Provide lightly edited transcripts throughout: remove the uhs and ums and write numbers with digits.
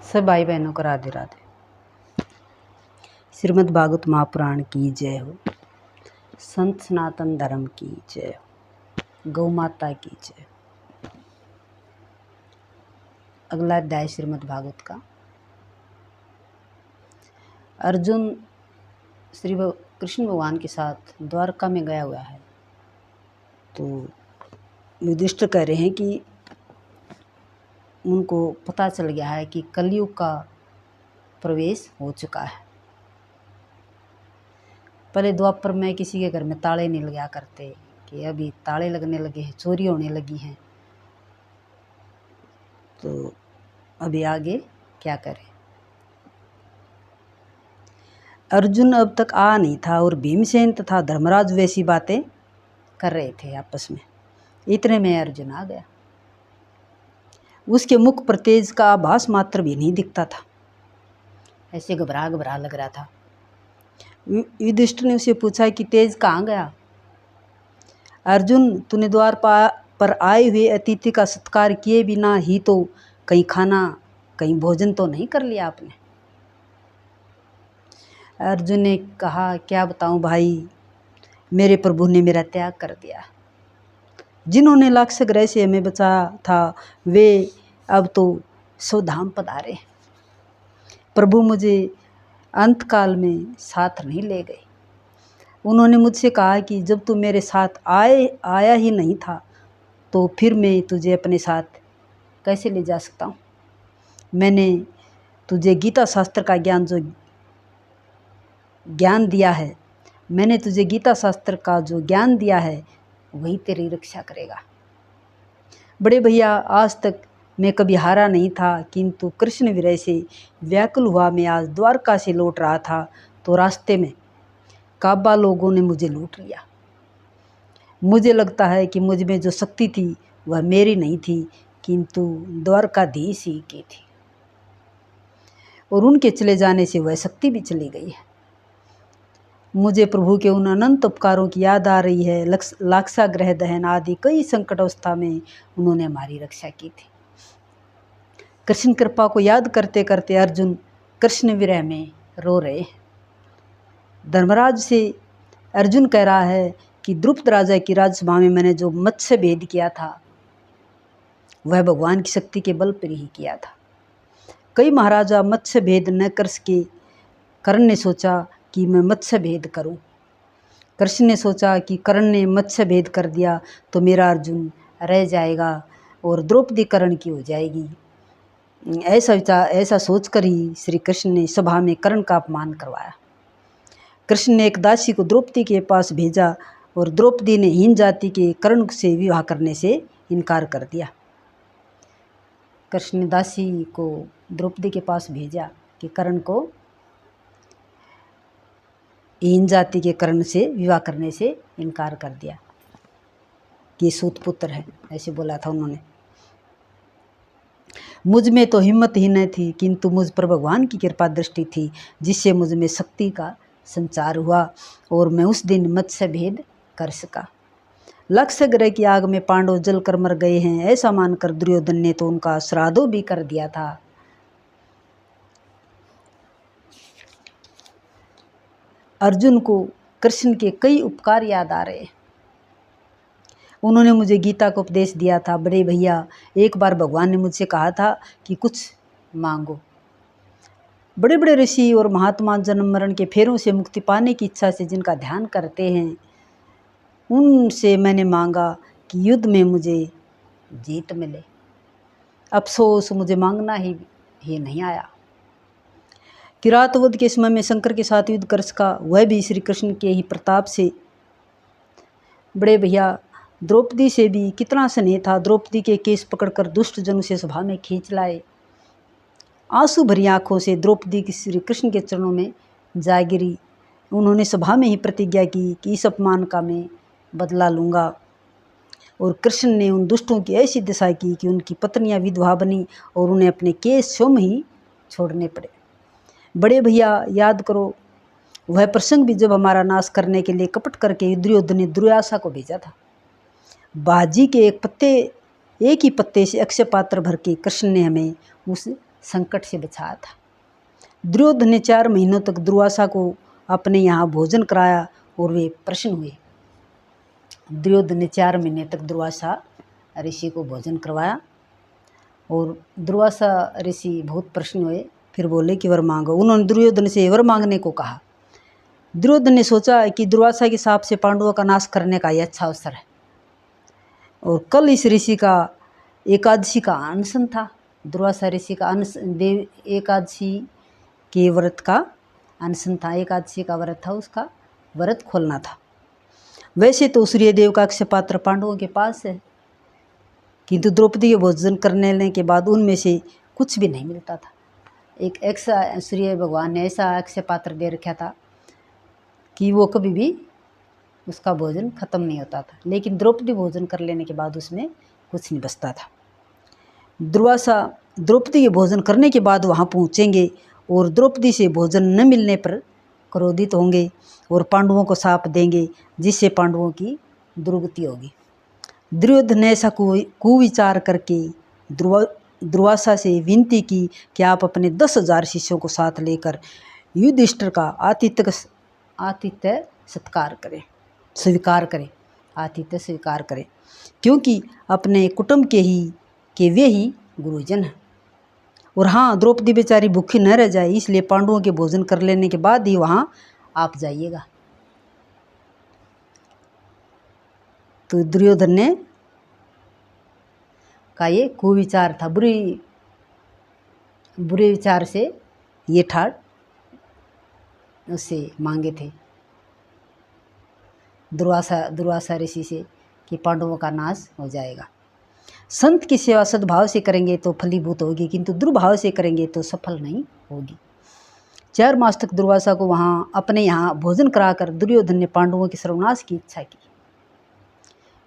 सब भाई बहनों को राधे राधे। श्रीमद् भागवत महापुराण की जय हो। संत सनातन धर्म की जय हो। गौ माता की जय। अगला अध्याय श्रीमद् भागवत का। अर्जुन श्री कृष्ण भगवान के साथ द्वारका में गया हुआ है, तो युधिष्ठिर कह रहे हैं कि उनको पता चल गया है कि कलयुग का प्रवेश हो चुका है। पहले द्वापर में किसी के घर में ताले नहीं लगा करते, कि अभी ताले लगने लगे हैं, चोरी होने लगी हैं, तो अभी आगे क्या करें। अर्जुन अब तक आ नहीं था और भीमसेन तथा धर्मराज वैसी बातें कर रहे थे आपस में। इतने में अर्जुन आ गया। उसके मुख पर तेज का आभास मात्र भी नहीं दिखता था, ऐसे घबरा घबरा लग रहा था। युधिष्ठिर ने उसे पूछा कि तेज कहाँ गया। अर्जुन, तूने द्वार पर आए हुए अतिथि का सत्कार किए बिना ही तो कहीं खाना कहीं भोजन तो नहीं कर लिया आपने। अर्जुन ने कहा, क्या बताऊं भाई, मेरे प्रभु ने मेरा त्याग कर दिया। जिन्होंने लाक्षागृह से हमें बचाया था वे अब तो स्वधाम पधारे। प्रभु मुझे अंतकाल में साथ नहीं ले गए। उन्होंने मुझसे कहा कि जब तू मेरे साथ आया ही नहीं था तो फिर मैं तुझे अपने साथ कैसे ले जा सकता हूँ। मैंने तुझे गीता शास्त्र का जो ज्ञान दिया है वही तेरी रक्षा करेगा। बड़े भैया, आज तक मैं कभी हारा नहीं था, किंतु कृष्ण विरह से व्याकुल हुआ मैं आज द्वारका से लौट रहा था तो रास्ते में काबा लोगों ने मुझे लूट लिया। मुझे लगता है कि मुझ में जो शक्ति थी वह मेरी नहीं थी, किंतु द्वारकाधीश ही की थी, और उनके चले जाने से वह शक्ति भी चली गई है। मुझे प्रभु के उन अनंत उपकारों की याद आ रही है। लाक्षागृह दहन आदि कई संकट अवस्था में उन्होंने हमारी रक्षा की थी। कृष्ण कृपा को याद करते करते अर्जुन कृष्ण विरह में रो रहे हैं। धर्मराज से अर्जुन कह रहा है कि द्रुपद राजा की राजसभा में मैंने जो मत्स्य भेद किया था वह भगवान की शक्ति के बल पर ही किया था। कई महाराजा मत्स्य भेद न कर सके। कर्ण ने सोचा कि मैं मत्स्य भेद करूं। कृष्ण ने सोचा कि कर्ण ने मत्स्य भेद कर दिया तो मेरा अर्जुन रह जाएगा और द्रौपदी कर्ण की हो जाएगी। ऐसा सोचकर ही श्री कृष्ण ने सभा में कर्ण का अपमान करवाया। कृष्ण ने एक दासी को द्रौपदी के पास भेजा और द्रौपदी ने हीन जाति के कर्ण से विवाह करने से इनकार कर दिया। कृष्ण ने दासी को द्रौपदी के पास भेजा कि कर्ण को हीन जाति के कर्ण से विवाह करने से इनकार कर दिया कि सूत पुत्र है, ऐसे बोला था उन्होंने। मुझ में तो हिम्मत ही न थी, किंतु मुझ पर भगवान की कृपा दृष्टि थी, जिससे मुझ में शक्ति का संचार हुआ और मैं उस दिन मत्स्य भेद कर सका। लाक्षागृह की आग में पांडव जल कर मर गए हैं, ऐसा मानकर दुर्योधन ने तो उनका श्राद्धो भी कर दिया था। अर्जुन को कृष्ण के कई उपकार याद आ रहे। उन्होंने मुझे गीता का उपदेश दिया था। बड़े भैया, एक बार भगवान ने मुझसे कहा था कि कुछ मांगो। बड़े बड़े ऋषि और महात्मा जन्म मरण के फेरों से मुक्ति पाने की इच्छा से जिनका ध्यान करते हैं, उनसे मैंने मांगा कि युद्ध में मुझे जीत मिले। अफसोस मुझे मांगना ही नहीं आया। किरातवध के समय में शंकर के साथ युद्ध कर सका, वह भी श्री कृष्ण के ही प्रताप से। बड़े भैया, द्रौपदी से भी कितना स्नेह था। द्रौपदी के केस पकड़कर दुष्ट जन उसे सभा में खींच लाए। आंसू भरी आंखों से द्रौपदी की श्री कृष्ण के चरणों में जा गिरी। उन्होंने सभा में ही प्रतिज्ञा की कि इस अपमान का मैं बदला लूँगा, और कृष्ण ने उन दुष्टों की ऐसी दशा की कि उनकी पत्नियां विधवा बनी और उन्हें अपने केस स्वयं ही छोड़ने पड़े। बड़े भैया, याद करो वह प्रसंग भी जब हमारा नाश करने के लिए कपट करके दुर्योधन ने दुर्वासा को भेजा था। बाजी के एक ही पत्ते से अक्षय पात्र भर के कृष्ण ने हमें उस संकट से बचाया था। दुर्योधन ने 4 महीनों तक दुर्वासा को अपने यहाँ भोजन कराया और वे प्रसन्न हुए। दुर्योधन ने 4 महीने तक दुर्वासा ऋषि को भोजन करवाया और दुर्वासा ऋषि बहुत प्रसन्न हुए। फिर बोले कि वर मांगो। उन्होंने दुर्योधन से वर मांगने को कहा। दुर्योधन ने सोचा कि दुर्वासा के शाप से पांडवों का नाश करने का यह अच्छा अवसर है और कल इस ऋषि का एकादशी का अनशन था। दुर्वासा ऋषि का देव एकादशी के व्रत का अनशन था। एकादशी का व्रत था, उसका व्रत खोलना था। वैसे तो सूर्यदेव का अक्षय पात्र पांडवों के पास है, किंतु द्रौपदी के भोजन करने के बाद उनमें से कुछ भी नहीं मिलता था। एक ऐसा सूर्य भगवान ने ऐसा अक्षय पात्र दे रखा था कि वो कभी भी उसका भोजन खत्म नहीं होता था, लेकिन द्रौपदी भोजन कर लेने के बाद उसमें कुछ नहीं बचता था। दुर्वासा द्रौपदी के भोजन करने के बाद वहाँ पहुँचेंगे और द्रौपदी से भोजन न मिलने पर क्रोधित होंगे और पांडवों को शाप देंगे, जिससे पांडवों की दुर्गति होगी। दुर्योधन ने ऐसा कुविचार करके दुर्वासा से विनती की कि आप अपने 10,000 शिष्यों को साथ लेकर युधिष्ठिर का आतिथ्य सत्कार करें, स्वीकार करें, आतिथ्य स्वीकार करें, क्योंकि अपने कुटुंब के वे ही गुरुजन हैं। और हाँ, द्रौपदी बेचारी भूखी न रह जाए, इसलिए पांडवों के भोजन कर लेने के बाद ही वहाँ आप जाइएगा। तो दुर्योधन ने का ये कुविचार था, बुरे विचार से ये ठाट उससे मांगे थे दुर्वासा ऋषि से कि पांडवों का नाश हो जाएगा। संत की सेवा सद्भाव से करेंगे तो फलीभूत होगी, किंतु दुर्भाव से करेंगे तो सफल नहीं होगी। 4 मास तक दुर्वासा को अपने यहाँ भोजन कराकर दुर्योधन ने पांडवों के सर्वनाश की इच्छा की।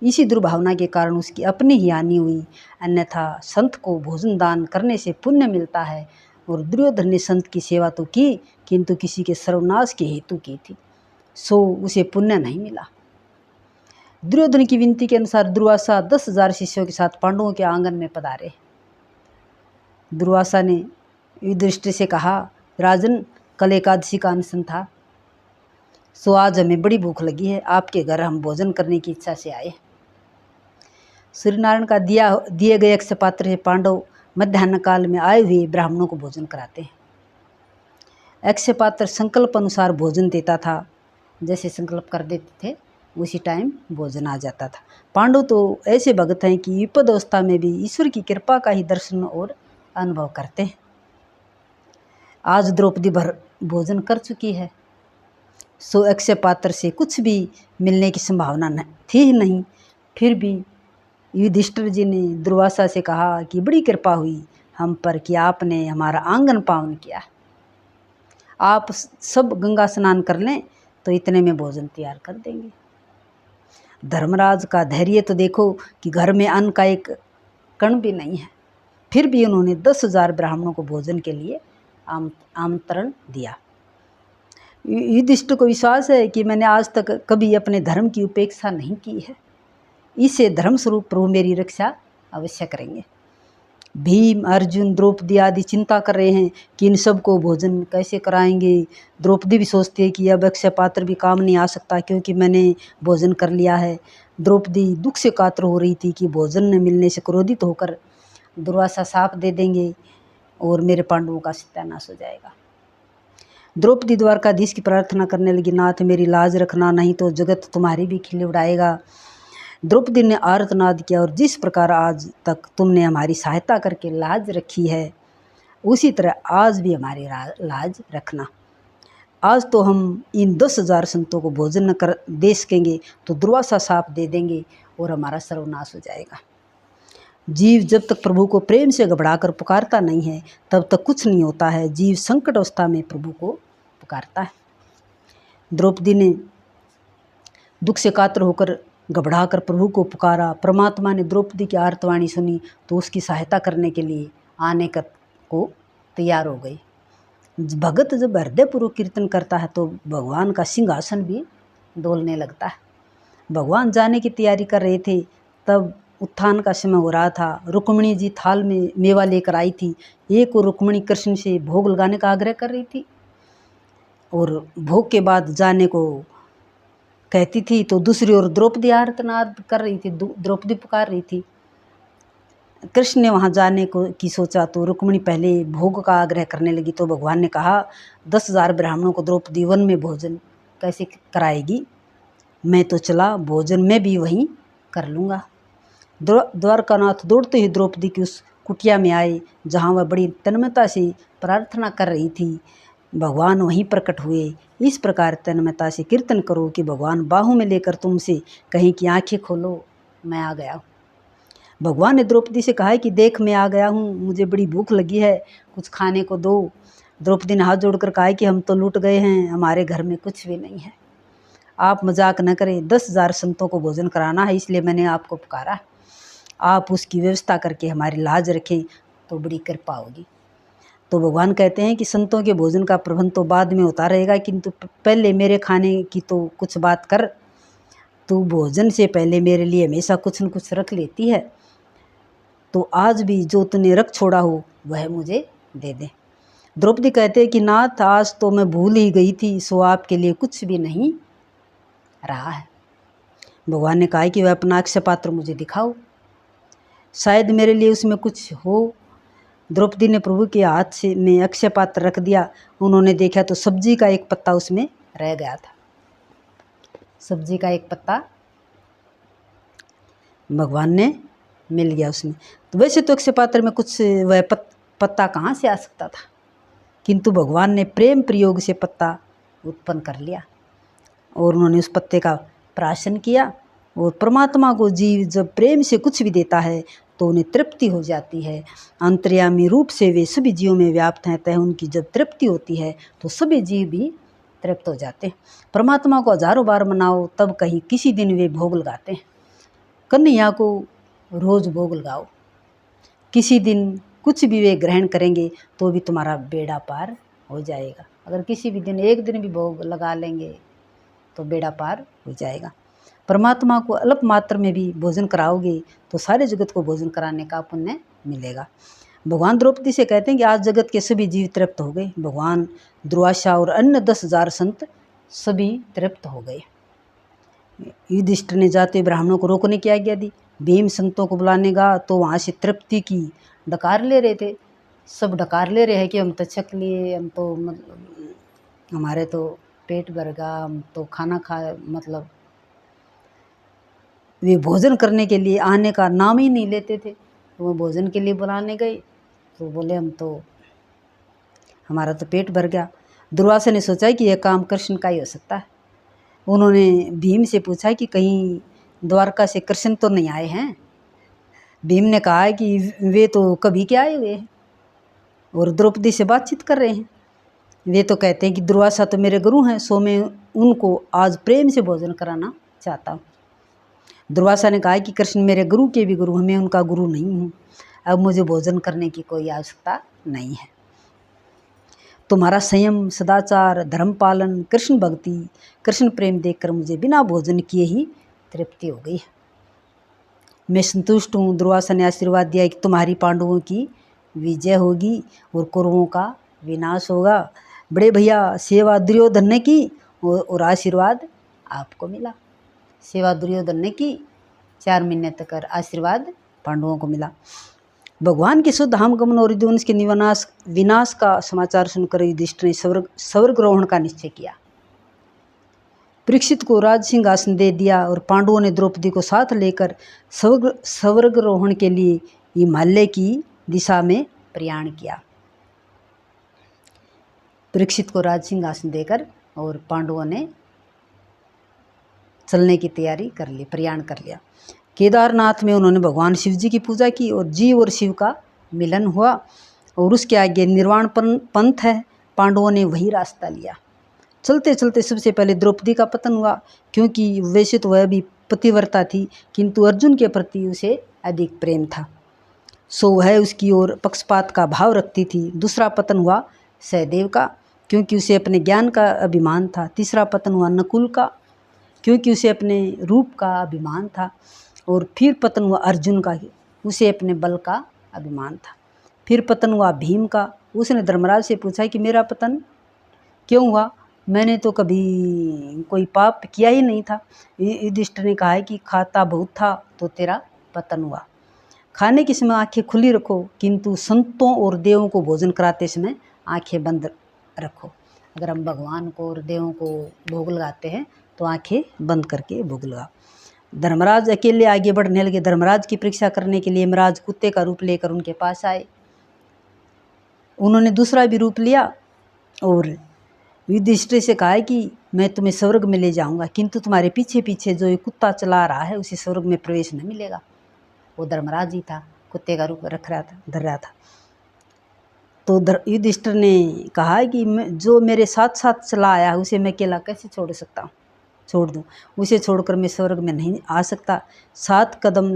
इसी दुर्भावना के कारण उसकी अपनी ही हानि हुई। अन्यथा संत को भोजन दान करने से पुण्य मिलता है और दुर्योधन ने संत की सेवा तो की, किंतु किसी के सर्वनाश के हेतु की थी, सो उसे पुण्य नहीं मिला। दुर्योधन की विनती के अनुसार दुर्वासा 10,000 शिष्यों के साथ पांडवों के आंगन में पधारे। दुर्वासा ने युधिष्ठिर से कहा, राजन, कल एकादशी का अनशन था, सो आज हमें बड़ी भूख लगी है, आपके घर हम भोजन करने की इच्छा से आए। सूर्यनारायण का दिए गए अक्षय पात्र से पांडव मध्याह्न काल में आए हुए ब्राह्मणों को भोजन कराते हैं। अक्षय पात्र संकल्प अनुसार भोजन देता था, जैसे संकल्प कर देते थे उसी टाइम भोजन आ जाता था। पांडव तो ऐसे भक्त हैं कि विपद अवस्था में भी ईश्वर की कृपा का ही दर्शन और अनुभव करते हैं। आज द्रौपदी भर भोजन कर चुकी है, सो अक्षय पात्र से कुछ भी मिलने की संभावना थी ही नहीं। फिर भी युधिष्ठिर जी ने दुर्वासा से कहा कि बड़ी कृपा हुई हम पर कि आपने हमारा आंगन पावन किया, आप सब गंगा स्नान कर लें तो इतने में भोजन तैयार कर देंगे। धर्मराज का धैर्य तो देखो कि घर में अन्न का एक कण भी नहीं है, फिर भी उन्होंने 10,000 ब्राह्मणों को भोजन के लिए आमंत्रण दिया। युधिष्ठिर को विश्वास है कि मैंने आज तक कभी अपने धर्म की उपेक्षा नहीं की है, इससे धर्म स्वरूप प्रभु मेरी रक्षा अवश्य करेंगे। भीम, अर्जुन, द्रौपदी आदि चिंता कर रहे हैं कि इन सब को भोजन कैसे कराएंगे। द्रौपदी भी सोचती है कि अब अक्षय पात्र भी काम नहीं आ सकता क्योंकि मैंने भोजन कर लिया है। द्रौपदी दुख से कातर हो रही थी कि भोजन न मिलने से क्रोधित होकर दुर्वासा शाप दे देंगे और मेरे पांडवों का सत्यानाश हो जाएगा। द्रौपदी द्वारकाधीश की प्रार्थना करने लगी, नाथ मेरी लाज रखना, नहीं तो जगत तुम्हारी भी खिल्ली उड़ाएगा। द्रौपदी ने आर्तनाद किया, और जिस प्रकार आज तक तुमने हमारी सहायता करके लाज रखी है, उसी तरह आज भी हमारी लाज रखना। आज तो हम इन 10,000 संतों को भोजन न कर दे सकेंगे तो दुर्वासा शाप दे देंगे और हमारा सर्वनाश हो जाएगा। जीव जब तक प्रभु को प्रेम से घबराकर पुकारता नहीं है तब तक कुछ नहीं होता है। जीव संकट अवस्था में प्रभु को पुकारता है। द्रौपदी ने दुख से कातर होकर घबराकर प्रभु को पुकारा। परमात्मा ने द्रौपदी की आर्तवाणी सुनी तो उसकी सहायता करने के लिए आने को तैयार हो गई। भगत जब हृदयपूर्वक कीर्तन करता है तो भगवान का सिंहासन भी डोलने लगता है। भगवान जाने की तैयारी कर रहे थे, तब उत्थान का समय हो रहा था। रुक्मिणी जी थाल में मेवा लेकर आई थी। एक और रुक्मिणी कृष्ण से भोग लगाने का आग्रह कर रही थी और भोग के बाद जाने को कहती थी, तो दूसरी ओर द्रौपदी आर्तनाद कर रही थी, द्रौपदी पुकार रही थी। कृष्ण ने वहाँ जाने को की सोचा तो रुक्मिणी पहले भोग का आग्रह करने लगी। तो भगवान ने कहा, 10,000 ब्राह्मणों को द्रौपदी वन में भोजन कैसे कराएगी? मैं तो चला, भोजन मैं भी वहीं कर लूँगा। द्वारकानाथ दौड़ते ही द्रौपदी की उस कुटिया में आए जहाँ वह बड़ी तन्मयता से प्रार्थना कर रही थी। भगवान वहीं प्रकट हुए। इस प्रकार तन्मयता से कीर्तन करो कि भगवान बाहों में लेकर तुमसे कहीं की आंखें खोलो, मैं आ गया हूँ। भगवान ने द्रौपदी से कहा है कि देख मैं आ गया हूँ, मुझे बड़ी भूख लगी है, कुछ खाने को दो। द्रौपदी ने हाथ जोड़कर कहा है कि हम तो लूट गए हैं, हमारे घर में कुछ भी नहीं है। आप मजाक न करें, 10,000 संतों को भोजन कराना है, इसलिए मैंने आपको पुकारा। आप उसकी व्यवस्था करके हमारी लाज रखें तो बड़ी कृपा होगी। तो भगवान कहते हैं कि संतों के भोजन का प्रबंध तो बाद में होता रहेगा, किंतु पहले मेरे खाने की तो कुछ बात कर। तू भोजन से पहले मेरे लिए हमेशा कुछ न कुछ रख लेती है, तो आज भी जो तूने रख छोड़ा हो वह मुझे दे दे। द्रौपदी कहते हैं कि नाथ, आज तो मैं भूल ही गई थी, सो आपके लिए कुछ भी नहीं रहा है। भगवान ने कहा कि वह अपना अक्षय पात्र मुझे दिखाओ, शायद मेरे लिए उसमें कुछ हो। द्रौपदी ने प्रभु के हाथ से में अक्षय पात्र रख दिया। उन्होंने देखा तो सब्जी का एक पत्ता उसमें रह गया था। सब्जी का एक पत्ता भगवान ने मिल गया उसमें। तो वैसे तो अक्षय पात्र में कुछ वह पत्ता कहाँ से आ सकता था, किंतु भगवान ने प्रेम प्रयोग से पत्ता उत्पन्न कर लिया और उन्होंने उस पत्ते का प्राशन किया। और परमात्मा को जीव जब प्रेम से कुछ भी देता है तो उन्हें तृप्ति हो जाती है। अंतर्यामी रूप से वे सभी जीवों में व्याप्त हैं, तय उनकी जब तृप्ति होती है तो सभी जीव भी तृप्त हो जाते हैं। परमात्मा को हजारों बार मनाओ, तब कहीं किसी दिन वे भोग लगाते हैं। कन्हैया को रोज भोग लगाओ, किसी दिन कुछ भी वे ग्रहण करेंगे तो भी तुम्हारा बेड़ा पार हो जाएगा। अगर किसी भी दिन एक दिन भी भोग लगा लेंगे तो बेड़ा पार हो जाएगा। परमात्मा को अल्प मात्र में भी भोजन कराओगे तो सारे जगत को भोजन कराने का पुण्य मिलेगा। भगवान द्रौपदी से कहते हैं कि आज जगत के सभी जीव तृप्त हो गए। भगवान दुर्वासा और अन्य 10,000 संत सभी तृप्त हो गए। युधिष्ठिर ने जाते ब्राह्मणों को रोकने की आज्ञा दी। भीम संतों को बुलाने गया तो वहाँ से तृप्ति की डकार ले रहे थे। सब डकार ले रहे हैं कि हम तो छक लिए, हम तो मतलब हमारे तो पेट भर गया, हम तो खाना खा, मतलब वे भोजन करने के लिए आने का नाम ही नहीं लेते थे। तो वो भोजन के लिए बुलाने गए तो बोले हम तो, हमारा तो पेट भर गया। दुर्वासा ने सोचा कि यह काम कृष्ण का ही हो सकता है। उन्होंने भीम से पूछा कि कहीं द्वारका से कृष्ण तो नहीं आए हैं। भीम ने कहा कि वे तो कभी के आए हुए हैं और द्रौपदी से बातचीत कर रहे हैं। वे तो कहते हैं कि दुर्वासा तो मेरे गुरु हैं, सो मैं उनको आज प्रेम से भोजन कराना चाहता हूँ। दुर्वासा ने कहा कि कृष्ण मेरे गुरु के भी गुरु हैं, मैं उनका गुरु नहीं हूँ, अब मुझे भोजन करने की कोई आवश्यकता नहीं है। तुम्हारा संयम, सदाचार, धर्म पालन, कृष्ण भक्ति, कृष्ण प्रेम देखकर मुझे बिना भोजन किए ही तृप्ति हो गई है। मैं संतुष्ट हूँ। दुर्वासा ने आशीर्वाद दिया कि तुम्हारी पांडवों की विजय होगी और कौरवों का विनाश होगा। बड़े भैया सेवा दुर्योधन ने की और आशीर्वाद आपको मिला। सेवा दुर्योधन ने की, 4 महीने तक आशीर्वाद पांडवों को मिला। भगवान के शुद्ध हमगमन और यदुवंश के विनाश का समाचार सुनकर युधिष्ठिर ने स्वर्गारोहण का निश्चय किया। परीक्षित को राज सिंहासन दे दिया और पांडवों ने द्रौपदी को साथ लेकर स्वर्गारोहण के लिए हिमालय की दिशा में प्रयाण किया। परीक्षित को राज सिंहासन देकर और पांडवों ने चलने की तैयारी कर ली, प्रयाण कर लिया। केदारनाथ में उन्होंने भगवान शिव जी की पूजा की और जीव और शिव का मिलन हुआ और उसके आगे निर्वाण पंथ है, पांडवों ने वही रास्ता लिया। चलते चलते सबसे पहले द्रौपदी का पतन हुआ, क्योंकि वैसे तो वह भी पतिव्रता थी, किंतु अर्जुन के प्रति उसे अधिक प्रेम था, सो वह उसकी ओर पक्षपात का भाव रखती थी। दूसरा पतन हुआ सहदेव का, क्योंकि उसे अपने ज्ञान का अभिमान था। तीसरा पतन हुआ नकुल का, क्योंकि उसे अपने रूप का अभिमान था। और फिर पतन हुआ अर्जुन का, उसे अपने बल का अभिमान था। फिर पतन हुआ भीम का, उसने धर्मराज से पूछा कि मेरा पतन क्यों हुआ, मैंने तो कभी कोई पाप किया ही नहीं था। युधिष्ठिर ने कहा है कि खाता बहुत था तो तेरा पतन हुआ। खाने के समय आंखें खुली रखो, किंतु संतों और देवों को भोजन कराते समय आंखें बंद रखो। अगर हम भगवान को और देवों को भोग लगाते हैं तो आंखें बंद करके भोग लगाओ। धर्मराज अकेले आगे बढ़ने लगे। धर्मराज की परीक्षा करने के लिए यमराज कुत्ते का रूप लेकर उनके पास आए। उन्होंने दूसरा भी रूप लिया और युधिष्ठिर से कहा है कि मैं तुम्हें स्वर्ग में ले जाऊंगा, किंतु तुम्हारे पीछे पीछे जो ये कुत्ता चला रहा है उसे स्वर्ग में प्रवेश न मिलेगा। वो धर्मराज ही था, कुत्ते का रूप धर रहा था। तो युधिष्ठिर ने कहा है कि जो मेरे साथ साथ चला आया है उसे मैं अकेला कैसे छोड़ सकता हूँ, छोड़ दूँ, उसे छोड़कर मैं स्वर्ग में नहीं आ सकता। 7 कदम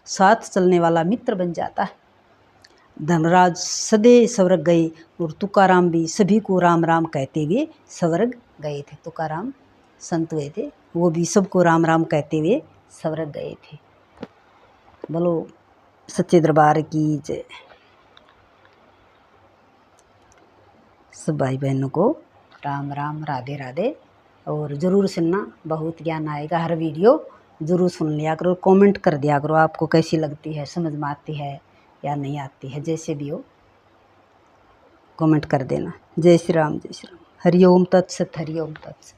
साथ चलने वाला मित्र बन जाता है। धर्मराज सदैव स्वर्ग गए और तुकाराम भी सभी को राम राम कहते हुए स्वर्ग गए थे। तुकाराम संत हुए थे, वो भी सबको राम राम कहते हुए स्वर्ग गए थे। बोलो सच्चे दरबार की जय। सब भाई बहनों को राम राम, राधे राधे। और ज़रूर सुनना, बहुत ज्ञान आएगा। हर वीडियो ज़रूर सुन लिया करो, कमेंट कर दिया करो आपको कैसी लगती है, समझ में आती है या नहीं आती है, जैसे भी हो कमेंट कर देना। जय श्री राम, जय श्री राम। हरि ओम तत्सत, हरि ओम तत्सत।